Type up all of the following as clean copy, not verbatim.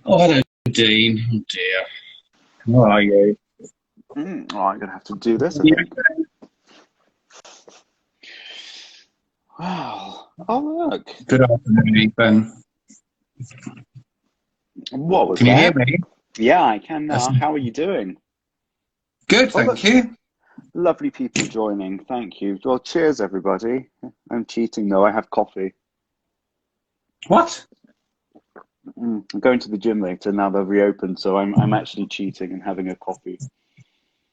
Oh, hello, Dean. Oh dear. How are you? Oh, I'm gonna have to do this, I Yeah. think. Wow. Oh, look. Good afternoon, Ethan. What was Can you hear that? me? Yeah, I can That's now. How are you doing? good, Oh, thank look. you. Lovely people joining. Thank you. Well, cheers, everybody. I'm cheating, though. I have coffee. What? I'm going to the gym later. Now they're reopened, so I'm actually cheating and having a coffee.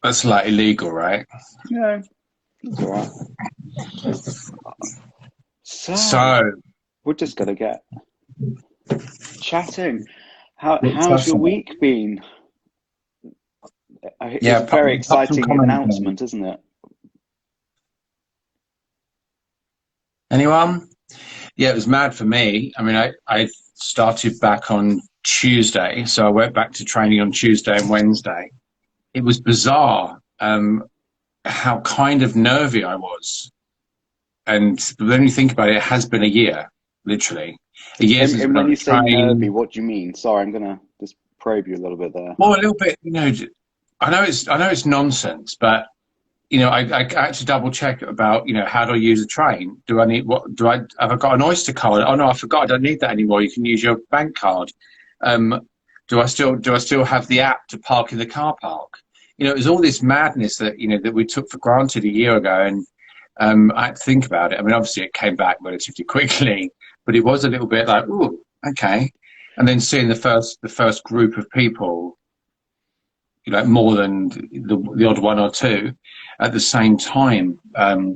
That's like illegal, right? Yeah, it's all right. So, So, we're just gonna get chatting. what's How's your that about? week been? Yeah, It's a very pop some exciting comments on. announcement, isn't it? Anyone? Yeah, it was mad for me. I mean, I started back on Tuesday, so I went back to training on Tuesday and Wednesday. It was bizarre, how kind of nervy I was. And when you think about it, it has been a year, literally. A year And, since I've and been when on you a say nervy, train. what do you mean? Sorry, I'm gonna just probe you a little bit there. Well, a little bit, I know it's nonsense, but I had to double check about, how do I use a train? Do I need have I got an Oyster card? Oh no, I forgot. I don't need that anymore. You can use your bank card. Um, do I still have the app to park in the car park? It was all this madness that we took for granted a year ago, and I had to think about it. I mean, obviously, it came back relatively quickly, but it was a little bit like, oh, okay. And then seeing the first group of people, more than the odd one or two, at the same time,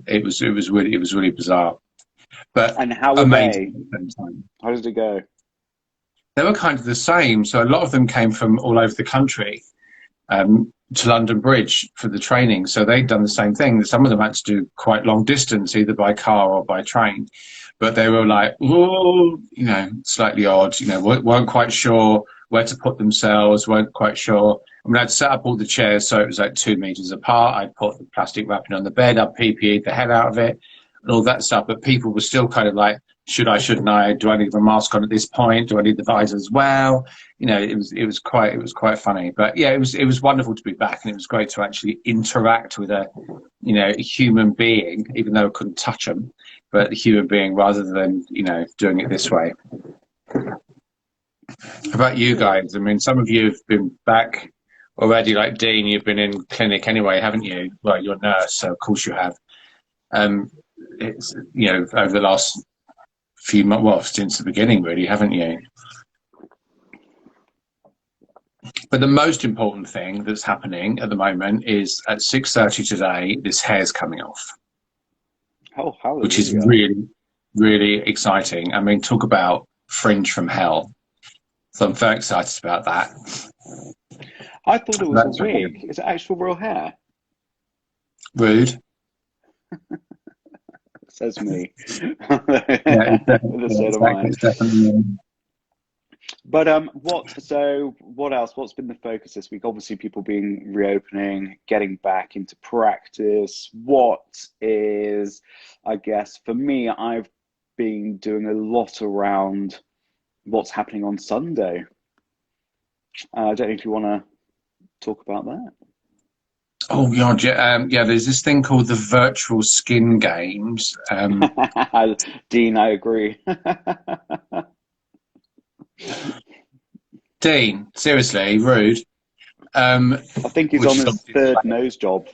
it was really bizarre, but And how were amazing they? at the same time. How did it go? They were kind of the same. So a lot of them came from all over the country, to London Bridge for the training. So they'd done the same thing. Some of them had to do quite long distance, either by car or by train. But they were like, oh, slightly odd, weren't quite sure where to put themselves, weren't quite sure. I mean, I'd set up all the chairs so it was like 2 meters apart. I'd put the plastic wrapping on the bed, I'd PPE'd the hell out of it and all that stuff. But people were still kind of like, should I, shouldn't I? Do I need a mask on at this point? Do I need the visor as well? It was quite funny. But yeah, it was wonderful to be back, and it was great to actually interact with a human being, even though I couldn't touch them, but a human being rather than doing it this way. How about you Good. guys? I mean, some of you have been back already, like Dean. You've been in clinic anyway, haven't you? Well, you're a nurse, so of course you have. It's over the last few months, well, since the beginning, really, haven't you? But the most important thing that's happening at the moment is at 6:30 today, this hair's coming off, Oh, which is hallelujah. really, really exciting. I mean, talk about fringe from hell. So I'm very excited about that. I thought it was a That's wig. Is it actual real hair? rude. Says me. Yeah, it's With a state of mind. definitely. But what else? What's been the focus this week? Obviously, people being reopening, getting back into practice. What is, I guess, for me, I've been doing a lot around what's happening on Sunday. I don't know if you want to talk about that. Oh God, yeah, yeah. There's this thing called the virtual skin games. Dean, I agree. Dean, seriously, rude. I think he's Which on is his obviously third nose job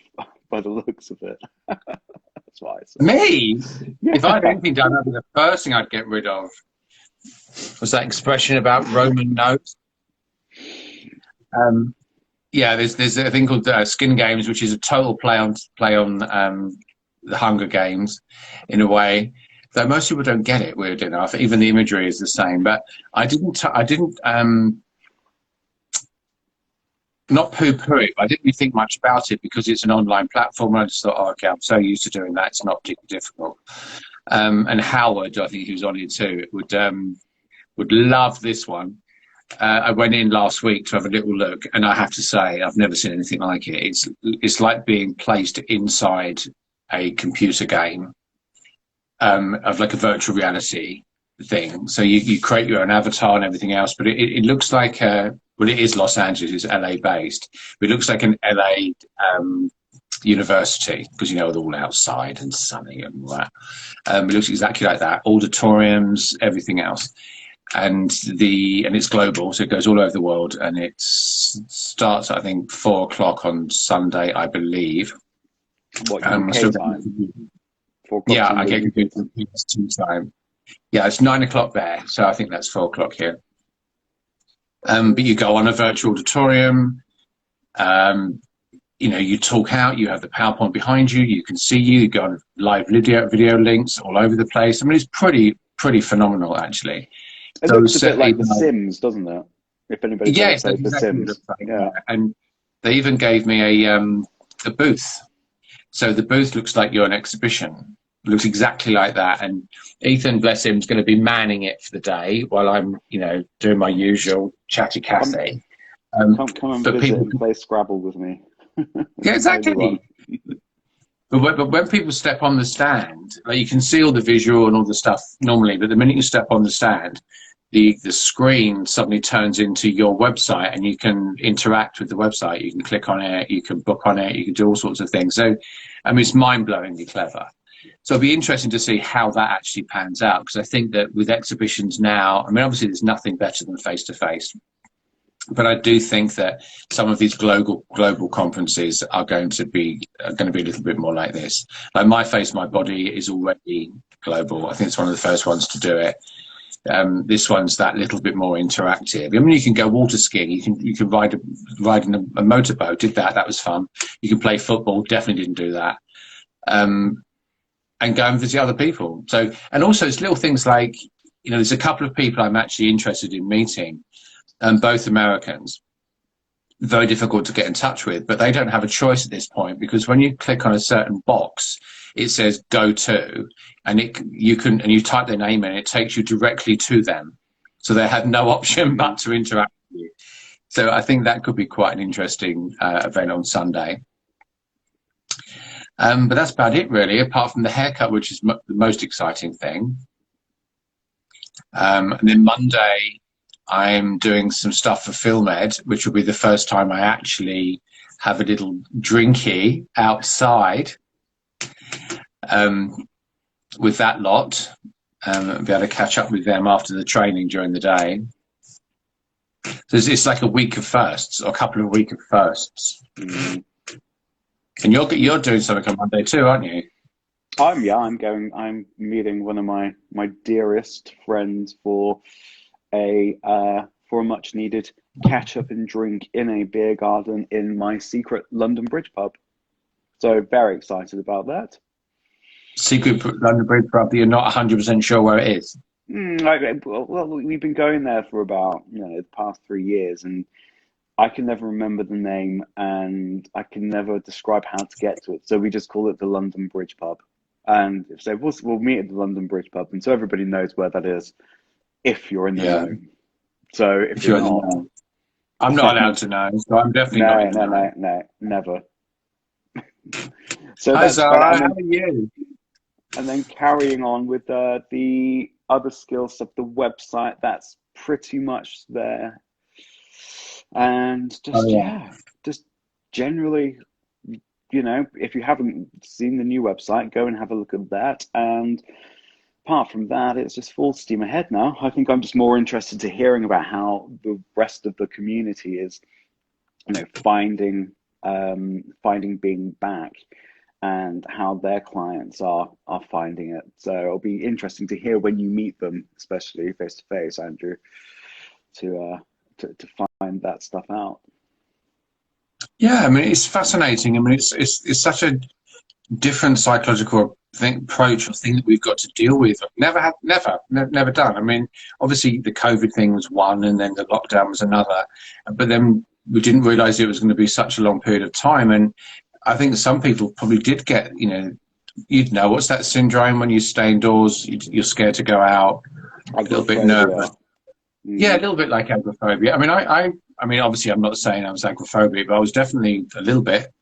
by the looks of it. That's what I said. me. If I had Yeah. anything done, that'd be the first thing I'd get rid of. Was that expression about Roman nose? Um, yeah, there's a thing called Skin Games, which is a total play on the Hunger Games, in a way. Though most people don't get it, weird enough. Even the imagery is the same. But I didn't not poo-poo it. But I didn't really think much about it because it's an online platform. I just thought, oh, okay, I'm so used to doing that. It's not particularly difficult. And Howard, I think he was on it too, would love this one. I went in last week to have a little look, and I have to say, I've never seen anything like it. It's like being placed inside a computer game, of like a virtual reality. thing. So you create your own avatar and everything else, but it looks like well, it is Los Angeles, it's LA based, but it looks like an LA university because all outside and sunny and all that. It looks exactly like that. Auditoriums, everything else, and it's global, so it goes all over the world, and it starts I think 4 o'clock on Sunday, I believe. What, UK time? 4 o'clock. Yeah, I get confused with PST time. Yeah, it's 9 o'clock there, so I think that's 4 o'clock here. But you go on a virtual auditorium. You talk out. You have the PowerPoint behind you. You can see you. You go on live video links all over the place. I mean, it's pretty phenomenal, actually. It looks a bit like The Sims, doesn't it? If anybody's ever played The Sims. Yeah, and they even gave me a booth. So the booth looks like you're an exhibition. It looks exactly like that. And Ethan, bless him, is going to be manning it for the day while I'm, doing my usual chatty Cathy. Come and visit and play Scrabble with me. Yeah, exactly. But when people step on the stand, like, you can see all the visual and all the stuff normally, but the minute you step on the stand, the screen suddenly turns into your website, and you can interact with the website. You can click on it, you can book on it, you can do all sorts of things. So, I mean, it's mind-blowingly clever. So it'll be interesting to see how that actually pans out, because I think that with exhibitions now, I mean, obviously there's nothing better than face-to-face, but I do think that some of these global conferences are going to be a little bit more like this. Like My Face, My Body is already global. I think it's one of the first ones to do it. This one's that little bit more interactive. I mean, you can go water skiing. You can ride in a motorboat. Did that? That was fun. You can play football. Definitely didn't do that. And go and visit other people. So, and also it's little things like, there's a couple of people I'm actually interested in meeting, both Americans. Very difficult to get in touch with, but they don't have a choice at this point, because when you click on a certain box, it says go to, and you type their name in, it takes you directly to them. So they have no option but to interact with you. So I think that could be quite an interesting event on Sunday. But that's about it, really, apart from the haircut, which is the most exciting thing. And then Monday, I'm doing some stuff for FilmEd, which will be the first time I actually have a little drinky outside with that lot. I'll be able to catch up with them after the training during the day. So it's like a week of firsts, or a couple of weeks of firsts. Mm-hmm. And you're doing something on Monday too, aren't you? I'm meeting one of my dearest friends for a much needed catch up and drink in a beer garden in my secret London Bridge pub. So very excited about that. Secret London Bridge pub that you're not 100% sure where it is? Well, we've been going there for about the past 3 years, and I can never remember the name, and I can never describe how to get to it. So we just call it the London Bridge pub. And so we'll meet at the London Bridge pub, and so everybody knows where that is, if you're in the know. So if you're not, I'm not allowed to know. So I'm definitely not. No, never. So hi, Zara, how are you? And then carrying on with the other skill stuff, the website, that's pretty much there. And just generally, if you haven't seen the new website, go and have a look at that. And apart from that, it's just full steam ahead now. I think I'm just more interested to hearing about how the rest of the community is, finding being back, and how their clients are finding it. So it'll be interesting to hear when you meet them, especially face to face, Andrew, to find that stuff out. Yeah, I mean, it's fascinating. I mean, it's such a different psychological approach or thing that we've got to deal with. Never done. I mean, obviously the COVID thing was one, and then the lockdown was another, but then we didn't realize it was going to be such a long period of time. And I think some people probably did get, what's that syndrome when you stay indoors, you're scared to go out, a little bit nervous. Yeah, a little bit like agoraphobia. I mean, I mean, obviously I'm not saying I was agoraphobic, but I was definitely a little bit.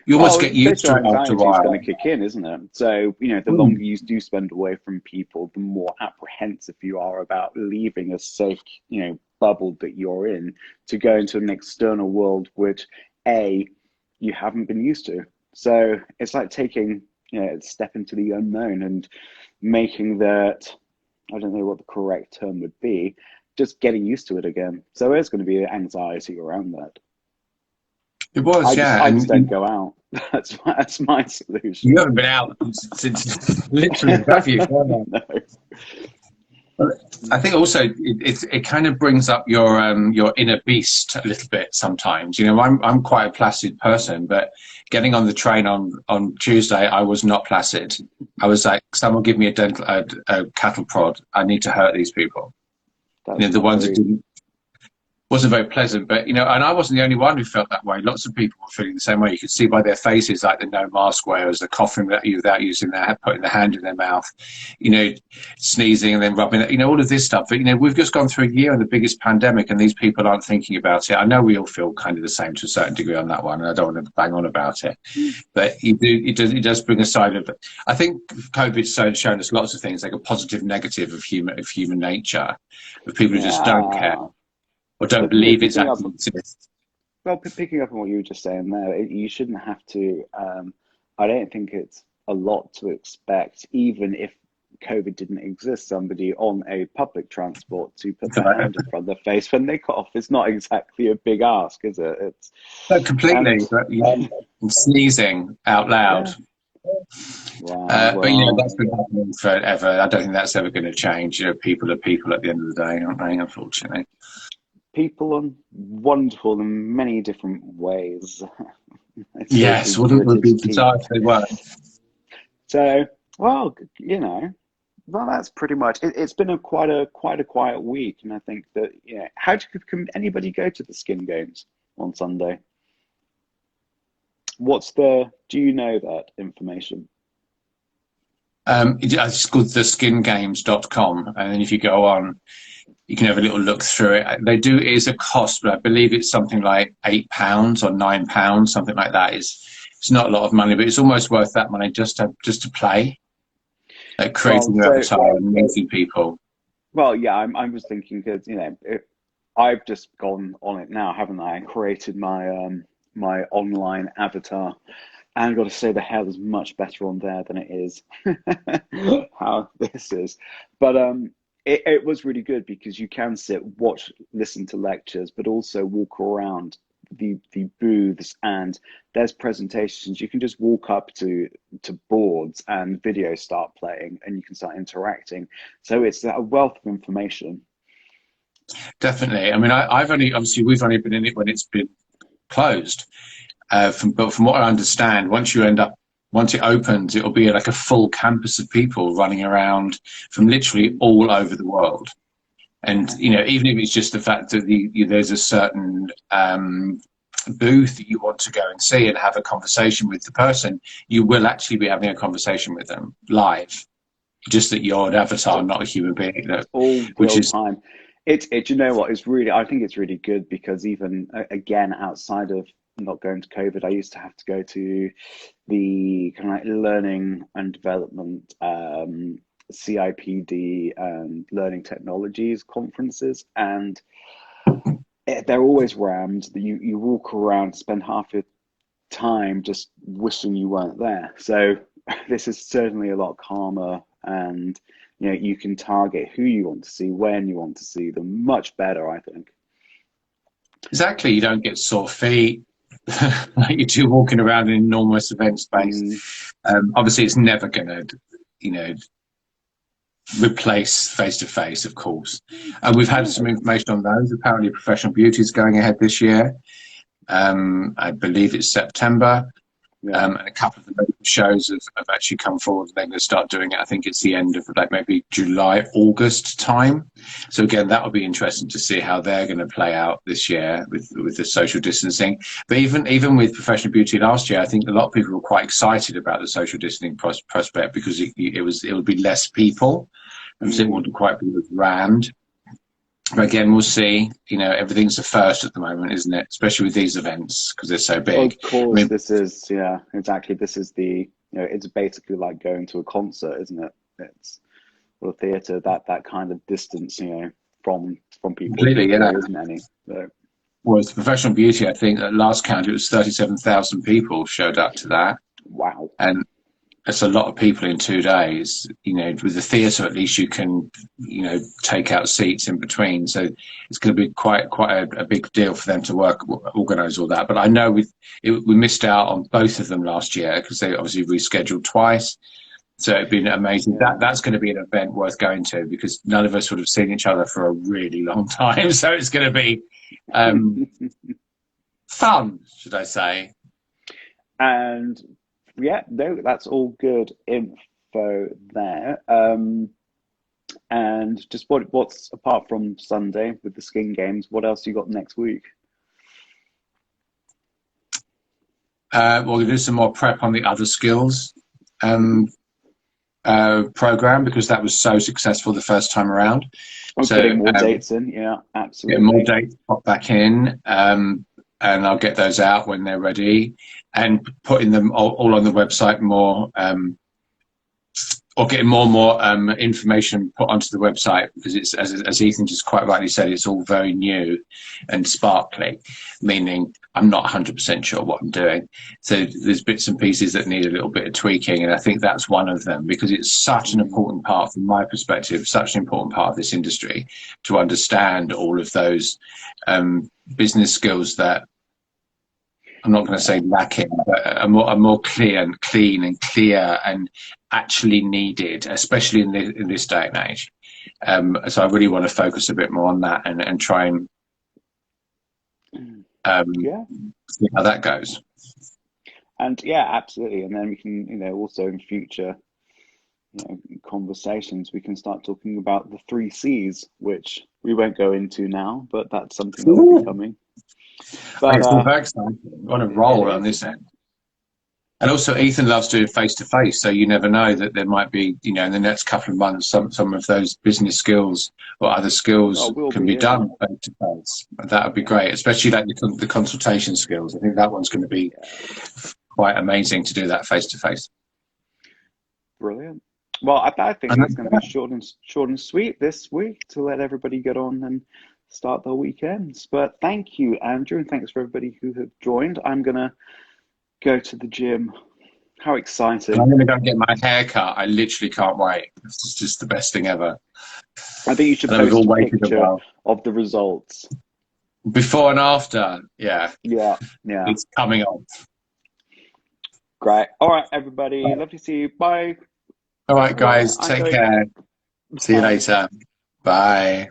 You almost Well, get used to social it after a anxiety is going to while. kick in, isn't it? So, the longer Mm. you do spend away from people, the more apprehensive you are about leaving a safe, bubble that you're in to go into an external world which, A, you haven't been used to. So it's like taking, a step into the unknown and making that, I don't know what the correct term would be, just getting used to it again. So there's going to be anxiety around that. It was, yeah, I just and don't go out. That's my you solution. haven't been out since literally, have you? No. I think also it kind of brings up your inner beast a little bit sometimes. I'm quite a placid person, but getting on the train on Tuesday, I was not placid. I was like, someone give me a cattle prod. I need to hurt these people. That's The not ones that very. didn't wasn't very pleasant, but and I wasn't the only one who felt that way. Lots of people were feeling the same way. You could see by their faces, like the no mask wearers, the coughing without using putting their hand in their mouth, sneezing and then rubbing it, all of this stuff. But we've just gone through a year of the biggest pandemic, and these people aren't thinking about it. I know we all feel kind of the same to a certain degree on that one, and I don't want to bang on about it, but it does bring a side of it. I think COVID's shown us lots of things, like a positive, negative of human nature, of people who just don't care Yeah. or don't But believe it's picking up, actually exists. well, picking up on what you were just saying there, you shouldn't have to. I don't think it's a lot to expect, even if COVID didn't exist, somebody on a public transport to put their hand in front of their face when they cough. It's not exactly a big ask, is it? No, completely, And but and sneezing out loud. yeah, wow, But well, that's been happening forever. I don't think that's ever going to change. People are people at the end of the day, aren't they? Unfortunately. people are wonderful in many different ways. It's also Yes, wouldn't would gritted be teeth. bizarre if they were. So, well, well, that's pretty much it. It's been quite a quiet week, and I think that can anybody go to the skin games on Sunday? Do you know that information? It's called theskingames.com, and then if you go on, you can have a little look through it. It is a cost, but I believe it's something like £8 or £9, something like that. It's not a lot of money, but it's almost worth that money just to play, like Well, creating your so avatar and meeting people. well, yeah, I was thinking because I've just gone on it now, haven't I? And created my online avatar, and I've got to say the hair is much better on there than it is how this is. But it was really good because you can sit, watch, listen to lectures, but also walk around the booths, and there's presentations. You can just walk up to boards and videos start playing, and you can start interacting. So it's a wealth of information. Definitely. I mean, we've only been in it when it's been closed. But from what I understand, once it opens, it'll be like a full campus of people running around from literally all over the world. And even if it's just the fact that there's a certain booth that you want to go and see and have a conversation with the person, you will actually be having a conversation with them live. Just that you're an avatar, not a human being. All Which real is time. You know what, I think it's really good because even again, outside of not going to COVID, I used to have to go to the kind of like learning and development, CIPD and learning technologies conferences, and they're always rammed. You walk around, spend half your time just wishing you weren't there. So this is certainly a lot calmer, and you can target who you want to see, when you want to see them much better, I think. exactly, you don't get sore feet like you do walking around in an enormous event space. Mm, Obviously, it's never going to, replace face to face, of course. And we've had some no. information on those. Apparently, Professional Beauty is going ahead this year. I believe it's September. Yeah. And a couple of the local shows have actually come forward. They're going to start doing it. I think it's the end of like maybe July, August time. So again, that will be interesting to see how they're going to play out this year with the social distancing. But even with Professional Beauty last year, I think a lot of people were quite excited about the social distancing prospect because it would be less people, and so it Mm. wouldn't quite be as rammed. But again, we'll see. Everything's a first at the moment, isn't it? Especially with these events because they're so big. Of I course, mean, this is, yeah, exactly. This is it's basically like going to a concert, isn't it? It's or theatre, that kind of distance, from people, and completely, there yeah. really isn't any. So, Was professional beauty. I think at last count it was 37,000 people showed up to that, wow. and it's a lot of people in 2 days. With the theatre, at least you can, take out seats in between. So it's going to be quite a big deal for them to organise all that. But I know we missed out on both of them last year because they obviously rescheduled twice. So it'd been amazing. Yeah. That's going to be an event worth going to because none of us would have seen each other for a really long time. So it's going to be um, fun, should I say? And yeah, no, that's all good info there. And just what's apart from Sunday with the skin games, what else you got next week? We'll do some more prep on the other skills um, program because that was so successful the first time around. Oh, So getting more dates in, yeah, get more absolutely. dates pop back in, and I'll get those out when they're ready, and putting them all on the website more. Or getting more and more information put onto the website because it's as Ethan just quite rightly said, it's all very new and sparkly, meaning I'm not 100% sure what I'm doing. So there's bits and pieces that need a little bit of tweaking, and I think that's one of them because it's such an Mm. important part, from my perspective, such an important part of this industry to understand all of those business skills that I'm not going to say lacking, but are more clear and clean and clear and actually needed, especially in this day and age. So I really want to focus a bit more on that and try and um, Yeah, see how that goes. and yeah, absolutely. And then we can, also in future, conversations, we can start talking about the three C's, which we won't go into now, but that's something that will be Ooh, coming. I But get very excited. On a it roll on is. this end. And also, Ethan loves doing face to face, so you never know that there might be, in the next couple of months, some of those business skills or other Oh, skills we'll can be be here. done face to face. That would be Yeah, great, especially like the consultation skills. I think that one's going to be yeah, quite amazing to do that face to face. brilliant. Well, I think And it's going to be short and sweet this week to let everybody get on and start their weekends. But thank you, Andrew, and thanks for everybody who have joined. I'm gonna go to the gym. How I'm exciting! going to go get my hair cut. I literally can't wait. It's just the best thing ever. I think you should I know we've post all a waited a picture while. of the results. Before and after, yeah, Yeah, yeah. it's coming on. Great. All right, everybody. Love to see you. Bye. All right, All right, guys, I'm take going. care. See you Bye. later. Bye.